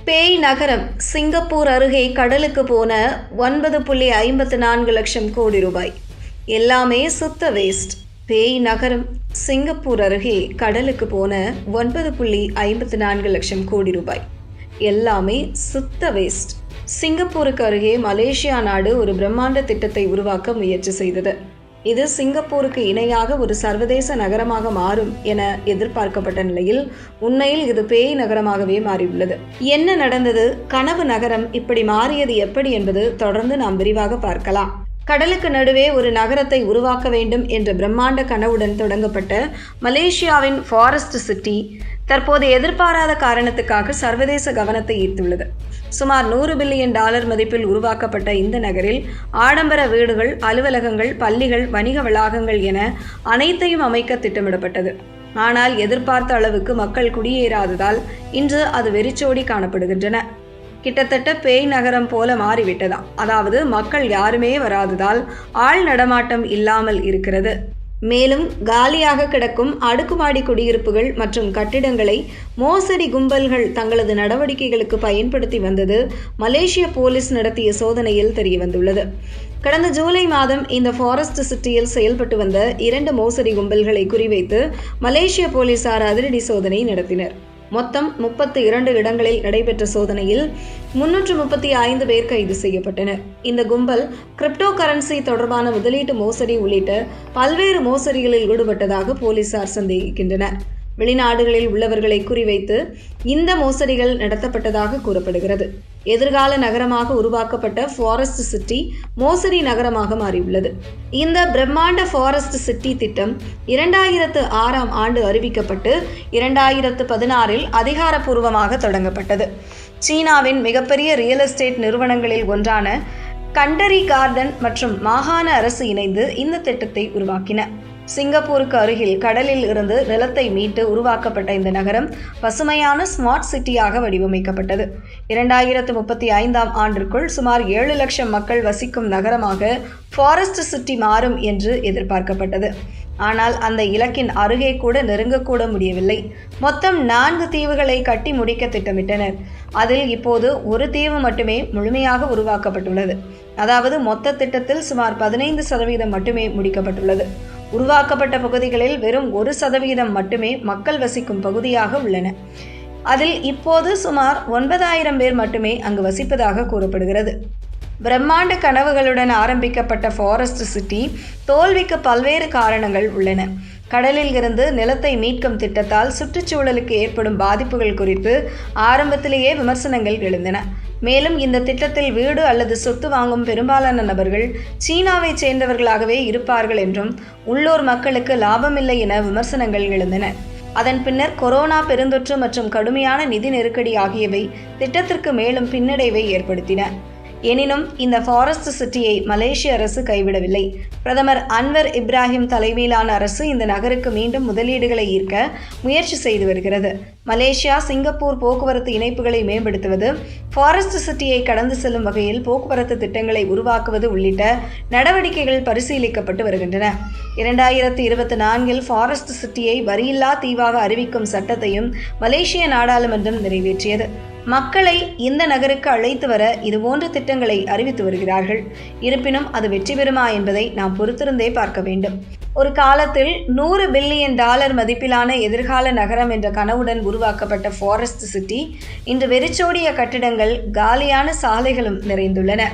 பேய் நகரம் சிங்கப்பூர் அருகே கடலுக்கு போன 9.54 லட்சம் கோடி ரூபாய். எல்லாமே சுத்த வேஸ்ட். பேய் நகரம் சிங்கப்பூர் அருகே கடலுக்கு போன 9.54 லட்சம் கோடி ரூபாய். எல்லாமே சுத்த வேஸ்ட். சிங்கப்பூருக்கு அருகே மலேசியா நாடு ஒரு பிரம்மாண்ட திட்டத்தை உருவாக்க முயற்சி செய்தது. இது சிங்கப்பூருக்கு இணையாக ஒரு சர்வதேச நகரமாக மாறும் என எதிர்பார்க்கப்பட்ட நிலையில் உண்மையில் இது பேய் நகரமாகவே மாறியுள்ளது. என்ன நடந்தது? கனவு நகரம் இப்படி மாறியது எப்படி என்பது தொடர்ந்து நாம் விரிவாக பார்க்கலாம். கடலுக்கு நடுவே ஒரு நகரத்தை உருவாக்க வேண்டும் என்ற பிரம்மாண்ட கனவுடன் தொடங்கப்பட்ட மலேசியாவின் ஃபாரஸ்ட் சிட்டி தற்போது எதிர்பாராத காரணத்துக்காக சர்வதேச கவனத்தை ஈர்த்துள்ளது. சுமார் $100 பில்லியன் மதிப்பில் உருவாக்கப்பட்ட இந்த நகரில் ஆடம்பர வீடுகள், அலுவலகங்கள், பள்ளிகள், வணிக வளாகங்கள் என அனைத்தையும் அமைக்க திட்டமிடப்பட்டது. ஆனால் எதிர்பார்த்த அளவுக்கு மக்கள் குடியேறாததால் இன்று அது வெறிச்சோடி காணப்படுகின்றன. கிட்டத்தட்ட பேய் நகரம் போல மாறிவிட்டதாம். அதாவது மக்கள் யாருமே வராததால் ஆள் நடமாட்டம் இல்லாமல் இருக்கிறது. மேலும் காலியாக கிடக்கும் அடுக்குமாடி குடியிருப்புகள் மற்றும் கட்டிடங்களை மோசடி கும்பல்கள் தங்களது நடவடிக்கைகளுக்கு பயன்படுத்தி வந்தது மலேசிய போலீஸ் நடத்திய சோதனையில் தெரியவந்துள்ளது. கடந்த ஜூலை மாதம் இந்த ஃபாரஸ்ட் சிட்டியில் செயல்பட்டு வந்த 2 மோசடி கும்பல்களை குறிவைத்து மலேசிய போலீசார் அதிரடி சோதனை நடத்தினர். மொத்தம் 32 இடங்களில் நடைபெற்ற சோதனையில் 335 பேர் கைது செய்யப்பட்டனர். இந்த கும்பல் கிரிப்டோ கரன்சி தொடர்பான முதலீட்டு மோசடி உள்ளிட்ட பல்வேறு மோசடிகளில் ஈடுபட்டதாக போலீசார் சந்தேகிக்கின்றனர். வெளிநாடுகளில் உள்ளவர்களை குறிவைத்து இந்த மோசடிகள் நடத்தப்பட்டதாக கூறப்படுகிறது. எதிர்கால நகரமாக உருவாக்கப்பட்ட ஃபாரஸ்ட் சிட்டி மோசடி நகரமாக மாறியுள்ளது. இந்த பிரம்மாண்ட ஃபாரஸ்ட் சிட்டி திட்டம் 2006ஆம் ஆண்டு அறிவிக்கப்பட்டு 2016இல் அதிகாரப்பூர்வமாக தொடங்கப்பட்டது. சீனாவின் மிகப்பெரிய ரியல் எஸ்டேட் நிறுவனங்களில் ஒன்றான கண்டரி கார்டன் மற்றும் மாகாண அரசு இணைந்து இந்த திட்டத்தை உருவாக்கின. சிங்கப்பூருக்கு அருகில் கடலில் இருந்து நிலத்தை மீட்டு உருவாக்கப்பட்ட இந்த நகரம் பசுமையான ஸ்மார்ட் சிட்டியாக வடிவமைக்கப்பட்டது. 2035ஆம் ஆண்டிற்குள் சுமார் 7 லட்சம் மக்கள் வசிக்கும் நகரமாக ஃபாரஸ்ட் சிட்டி மாறும் என்று எதிர்பார்க்கப்பட்டது. ஆனால் அந்த இலக்கின் அருகே கூட நெருங்கக்கூட முடியவில்லை. மொத்தம் 4 தீவுகளை கட்டி முடிக்க திட்டமிட்டனர். அதில் இப்போது ஒரு தீவு மட்டுமே முழுமையாக உருவாக்கப்பட்டுள்ளது. அதாவது மொத்த திட்டத்தில் சுமார் 15% மட்டுமே முடிக்கப்பட்டுள்ளது. உருவாக்கப்பட்ட பகுதிகளில் வெறும் 1% மட்டுமே மக்கள் வசிக்கும் பகுதியாக உள்ளன. அதில் இப்போது சுமார் 9000 பேர் மட்டுமே அங்கு வசிப்பதாக கூறப்படுகிறது. பிரம்மாண்ட கனவுகளுடன் ஆரம்பிக்கப்பட்ட ஃபாரஸ்ட் சிட்டி தோல்விக்கு பல்வேறு காரணங்கள் உள்ளன. கடலில் இருந்து நிலத்தை மீட்கும் திட்டத்தால் சுற்றுச்சூழலுக்கு ஏற்படும் பாதிப்புகள் குறித்து ஆரம்பத்திலேயே விமர்சனங்கள் எழுந்தன. மேலும் இந்த திட்டத்தில் வீடு அல்லது சொத்து வாங்கும் பெரும்பாலான நபர்கள் சீனாவை சேர்ந்தவர்களாகவே இருப்பார்கள் என்றும் உள்ளூர் மக்களுக்கு லாபமில்லை என விமர்சனங்கள் எழுந்தன. அதன் பின்னர் கொரோனா பெருந்தொற்று மற்றும் கடுமையான நிதி நெருக்கடி ஆகியவை திட்டத்திற்கு மேலும் பின்னடைவை ஏற்படுத்தின. எனினும் இந்த ஃபாரஸ்ட் சிட்டியை மலேசிய அரசு கைவிடவில்லை. பிரதமர் அன்வர் இப்ராஹிம் தலைமையிலான அரசு இந்த நகருக்கு மீண்டும் முதலீடுகளை ஈர்க்க முயற்சி செய்து வருகிறது. மலேசியா சிங்கப்பூர் போக்குவரத்து இணைப்புகளை மேம்படுத்துவது, ஃபாரஸ்ட் சிட்டியை கடந்து செல்லும் வகையில் போக்குவரத்து திட்டங்களை உருவாக்குவது உள்ளிட்ட நடவடிக்கைகள் பரிசீலிக்கப்பட்டு வருகின்றன. 2024இல் ஃபாரஸ்ட் சிட்டியை வரியில்லா தீவாக அறிவிக்கும் சட்டத்தையும் மலேசிய நாடாளுமன்றம் நிறைவேற்றியது. மக்களை இந்த நகருக்கு அழைத்து வர இதுபோன்ற திட்டங்களை அறிவித்து வருகிறார்கள். இருப்பினும் அது வெற்றி பெறுமா என்பதை நாம் பொறுத்திருந்தே பார்க்க வேண்டும். ஒரு காலத்தில் $100 பில்லியன் மதிப்பிலான எதிர்கால நகரம் என்ற கனவுடன் உருவாக்கப்பட்ட ஃபாரஸ்ட் சிட்டி இன்று வெறிச்சோடிய கட்டிடங்கள், காலியான சாலைகளும் நிறைந்துள்ளன.